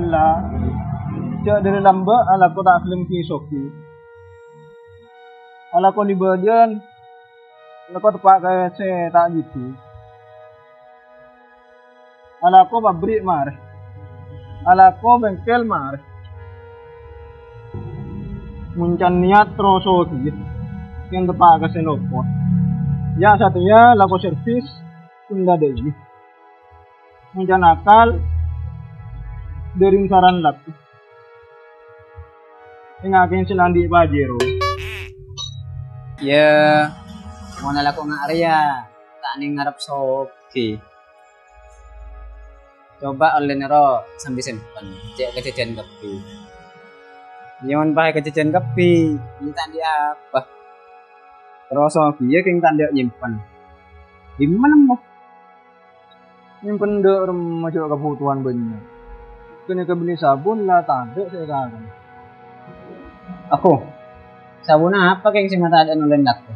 lah. Cak dari lamba ala ko tak film filosofi. Ala ko di bagian ala ko tepak kayak saya tak gitu. Ala ko pabrik mar. Ala ko bengkel mar. Muncan niat terus gitu. Yang tepak ke senopo. Ya satunya lako servis tunda deui. Muncan akal dari saran laku. Ingakin silandi pajero. Ya, mau nalako nga Arya, tak ning ngarep soki. Coba oleh nero sambil simpen, cek kejadian kepi. Nyon pakai kejadian kepi, ini tadi apa? Terus soki ya keng tanda nyimpen. Di mana mo? Nyimpen dek remaja kebutuhan banyak. Kena kebeli sabun lah tanda sekarang. Aku, sabun apa keng si mata ada nulen aku?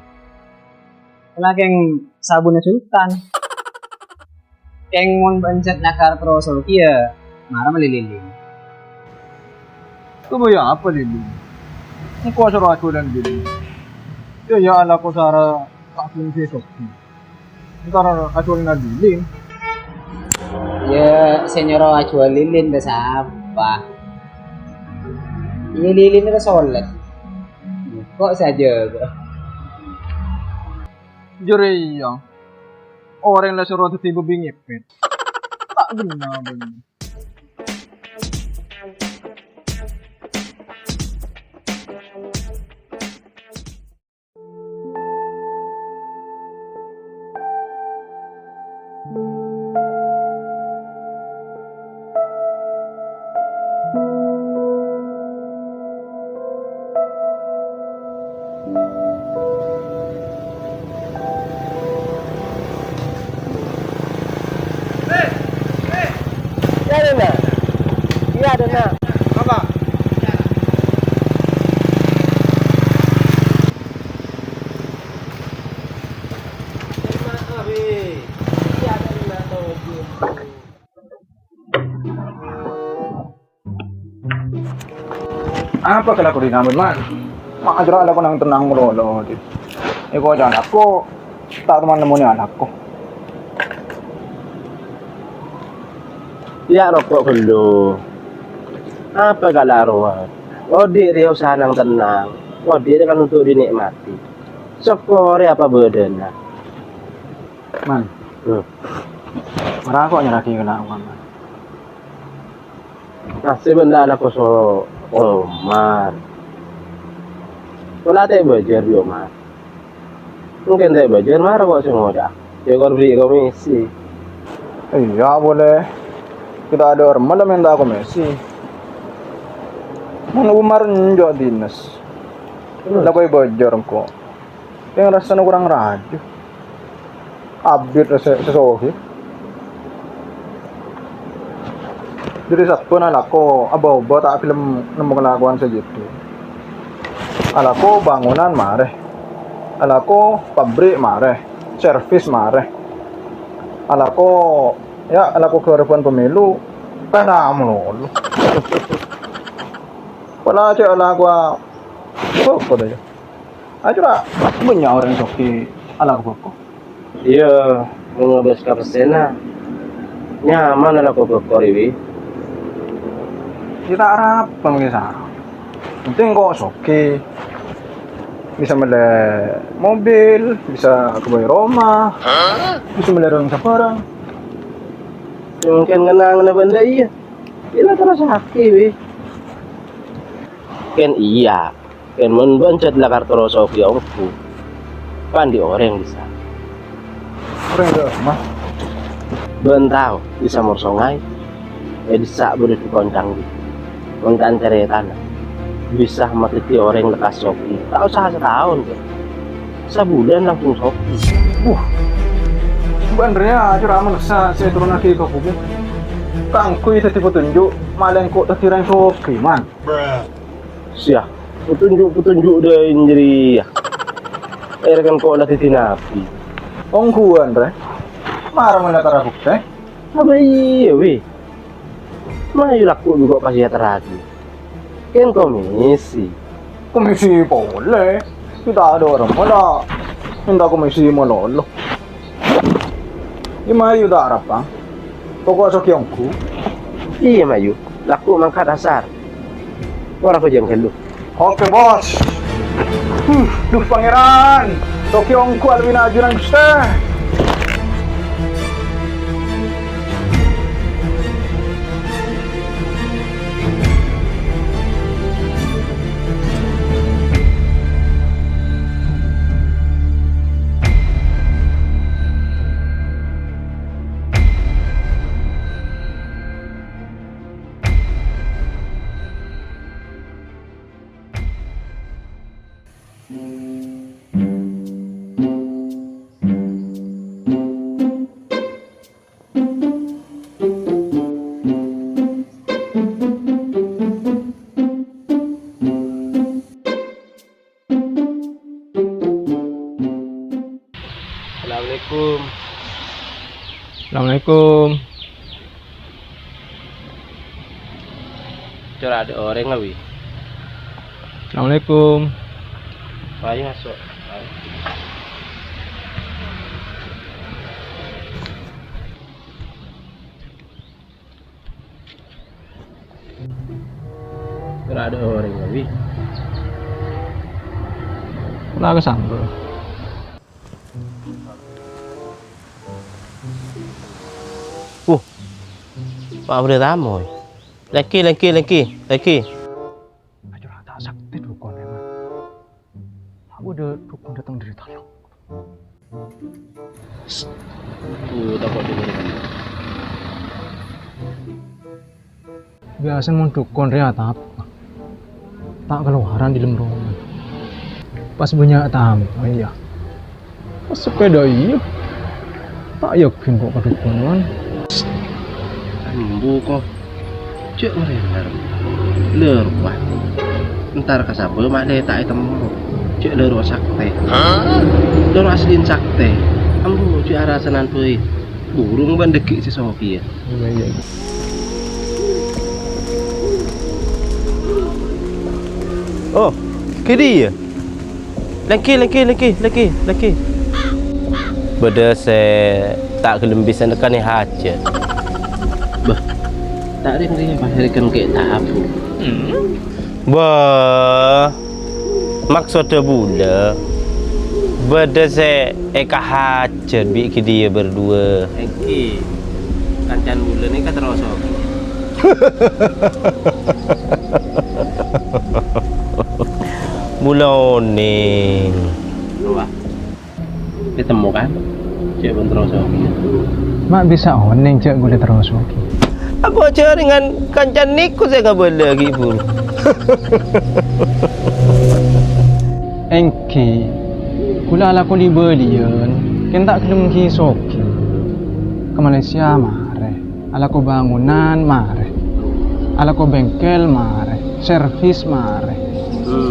Kalau keng sabunnya sultan. Keng mon bancet nakar terus ya, marah melililing. Itu ya apa lili? Ini kuasa aku dan gini. Ya ala ko sara tak film filosofi. Ntar aku na lili. Ya, senyoro acuan lilin dah siapa? Ini lilin itu solid. Kok saja? Juri yang orang lah suruh tiba bingipet. Tak benar. Iya ada nak. Apa? Maaf iya ada nak tahu. Apa kalau aku dinamit man? Mak ajar ala ko nang tenang lolo. Iko aja anakku, tak teman nemunya anakku. Ya rokok dulu. Apa kalaruan? Oh diri usaha nang tenang. Oh diri kan untuk dinikmati. Sokore apa bedanya? Man, marah kok nyeraki kena uang man. Masih benda anak so Omar. Kalau tak bajar di Omar. Mungkin tak bajar marah kok semua dah. Ya kau beli komisi. Iya boleh. Kita ada orang malam yang tak komisi. Mana Umar njo dinas. Lakoy bajar kok. Yang rasanya kurang raju. Abit sesohi. Jadi sabtu alako aba-aba tak film nemu kelakuan segitu. Alako bangunan mareh. Alako pabrik mareh. Servis mareh. Alako ya alako keluaran pemilu kena melulu. Wala aja alako apa dah. Aja banyak orang soki alako kok. Iya, mengobrol ke pesena. Nyaman lah kok koriwi. Kita harap pengisah. Penting kok soki. Bisa mele mobil, bisa ke rumah, bisa mele orang sabarang. Mungkin kenang na benda iya. Ila terus sakit wi. Ken iya. Ken mun bancet lah kartu Sofia aku. Pandi orang bisa. Orang ke rumah. Bentau bisa morsongai. Bisa boleh dikoncang gitu. Mengkan cerita bisa mati orang lekas Sofi. Tak usah setahun ke. Sebulan langsung Sofi. Sebenarnya aja ramen saya turun lagi ke kubu. Kangku itu tipe tunjuk, malah kok tertirai Sofi man. Siap. Petunjuk deh jadi ya. Kan kok latih tinapi. Ongkuan re. Marah mana cara bukti? Apa iya wi? Mayu laku juga pasti teragi. Kan komisi. Komisi boleh. Tidak ada orang mana minta komisi melolo. Gimana udah harap bang? Pokok sokyongku. Iya Mayu, laku mangkat dasar. Orang aku jengkel lu. Oke bos. Duh pangeran. Sokyongku alwina ajuran guste. Assalamualaikum. Assalamualaikum. Coba ada orang nggak wi? Assalamualaikum. Ayo masuk. Ayo. Coba ada orang nggak wi? Ulah kesambel. Pak boleh tamu. Lagi. Aduh, tak sakti dukun emang. Aku udah dukun datang dari Thailand. Takut dulu. Biasa mau dukun rea tak keluaran di dalam rumah. Pas banyak tamu, oh iya. Pas sepeda iya. Tak yakin kok kedukunan. Ambu kok. Cek bener. Lerwah. Ntar kasabel mak le tak temu. Cek lerwah sakte. Lerwah aslin sakte. Ambu cek arah senan peuy. Burung ban dekik si Sofi ya. Iya. Oh, kiri ya? Laki. Beda saya tak kelembisan dekan ni haja. Bah, tak ada yang pasirkan ke tabu. Bah, maksudnya budak. Beda saya eka haja bikin dia berdua. Eki, kancan bulan ni kata rosok. Buloning. Wah. Ketemu kan? Cek bentroso. Mak bisa oning cek gue terus lagi. Apa aja dengan kancan niku saya nggak boleh lagi bu. Engki, kula ala kuli belian, kentak kelem ki soki. Ke Malaysia mare, ala ko bangunan mare, ala ko bengkel mare, servis mare.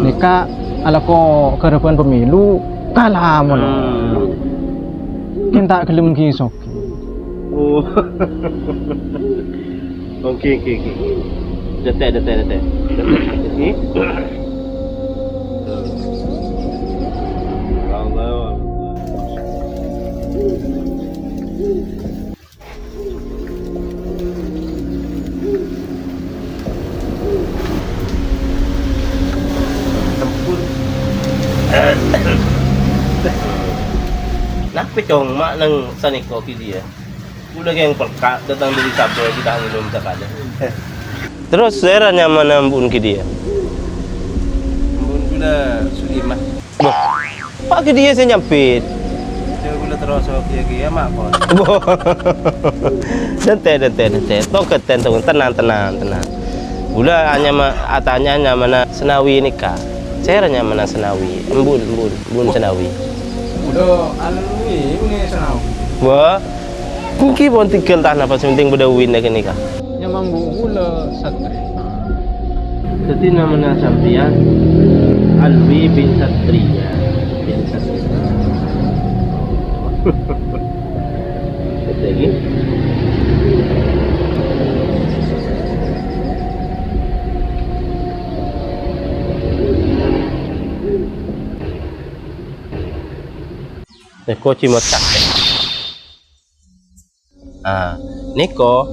Nika ala ko kerepan pemilu kalah mono. Kentak kelem ki soki. Oh. Oke. Detek. Ini. Allah. Nak pecong mak nang sanik kopi dia. Udah yang pelkat datang dari kabel kita belum terkadang. Terus saya nyaman ambun ke dia. Ambun gula Sulimah. Pak ke dia saya nyampit. Dia gula terus dia mak kok. Dente. Tongketen tenang. Gula hanya atanya mana senawi nikah. Saya nyaman senawi. Ambun senawi. Udah alwi ini senau. Wah. Mungkin pun tinggal tanah pas penting berdawin lagi nikah. Yang mambu gula satri. Jadi namanya sampian Alwi bin Satria. Lagi. Neko cimot kakek. Ah, Neko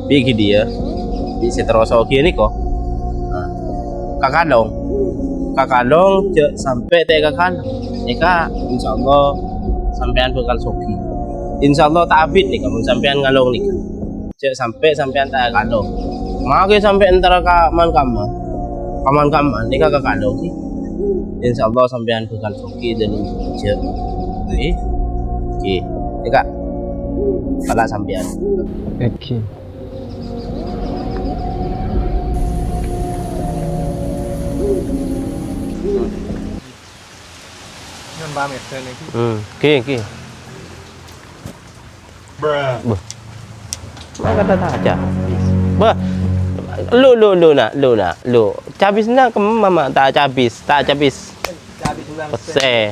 bigi dia di seteroso oke Neko. Kakadong cek sampai tega kan. Nika insyaallah sampean bakal soki. Insyaallah tak abid nih kamu sampean ngalong nih. Cek sampean tak kalong. Mau ke sampai antara kaman nika kakadong sih. Insyaallah sampean bakal soki dan cek. Oke. Nika pala sampean. Oke. Ngon pamit sen iki. Oke. Bruh. Kata tak aja. Bah. Lu. Cabis nak ke mama tak cabis. Cabis ulang. Pese.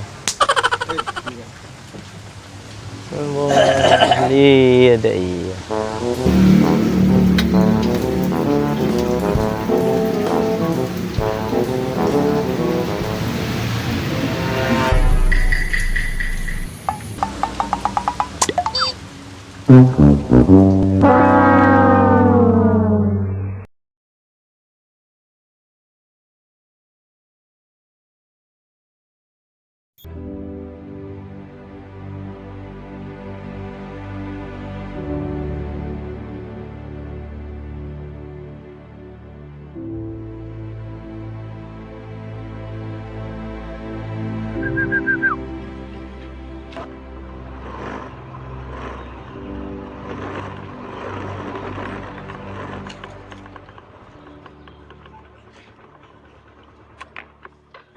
Iya.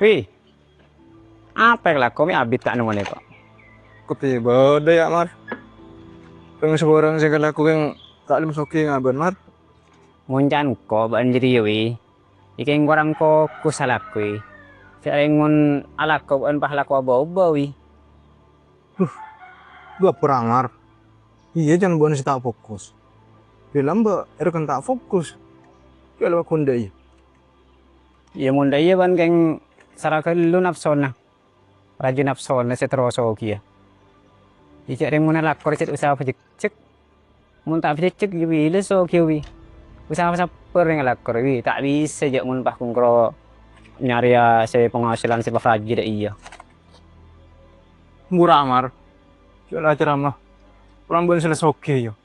Wih, apa yang laku mi abit tak nemu kok? Ketiba deh ya Mar. Pengen seorang saya laku yang tak lim soki ngaben Mar. Muncan ko banjiri wi. Iking orang ko kusalah kui. Saya ngun alak ko ban pahala ko bau wi. Dua perang Mar. Iya jangan buat si tak fokus. Bilang mbak, kan tak fokus. Kalau aku ndai. Iya munda iya ban keng saraka lu nafson na. Raju nafson na seteroso kia. Ijak ring muna lakor cet usaha cek. Mun tak cek wi le so kiwi. Usaha saper ring lakor wi tak bisa jak mun pah kungkro nyari ya saya penghasilan si Raji dah iya. Murah Mar. Jual acara mah. Orang buat selesai oke yo.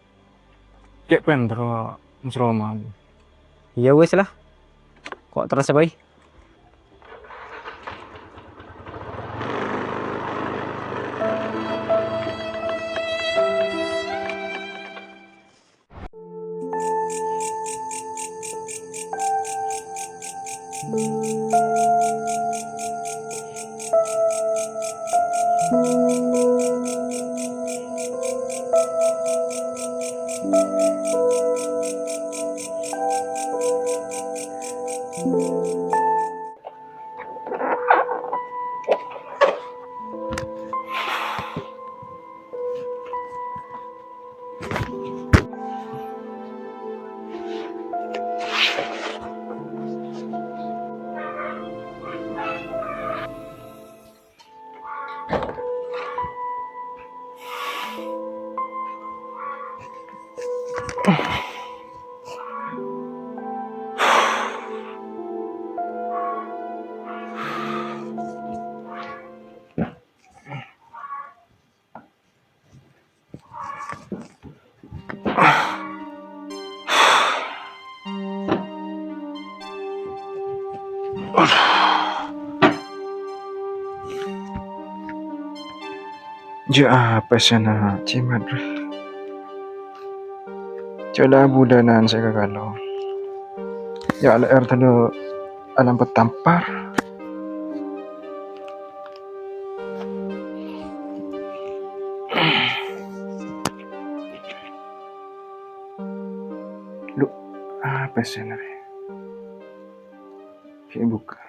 Kayak pendro musroma. Iya wes lah. Kok terasa baik? Ja apa sana cimat. Coba budanan saya kalau. Ya ala air tadi alam petampar. Lu apa sana? Kayak buka.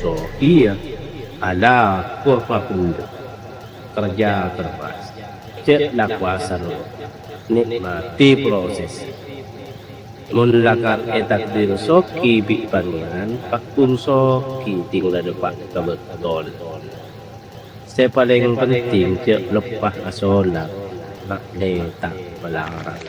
so iya ada kurva pun kerja terpas cek nak kuasa lo nikmati proses Munlakar etak diri soki bi pangan pakun soki tinggal depan kebetul. Saya paling penting cek lepas asolat nak letak pelarang.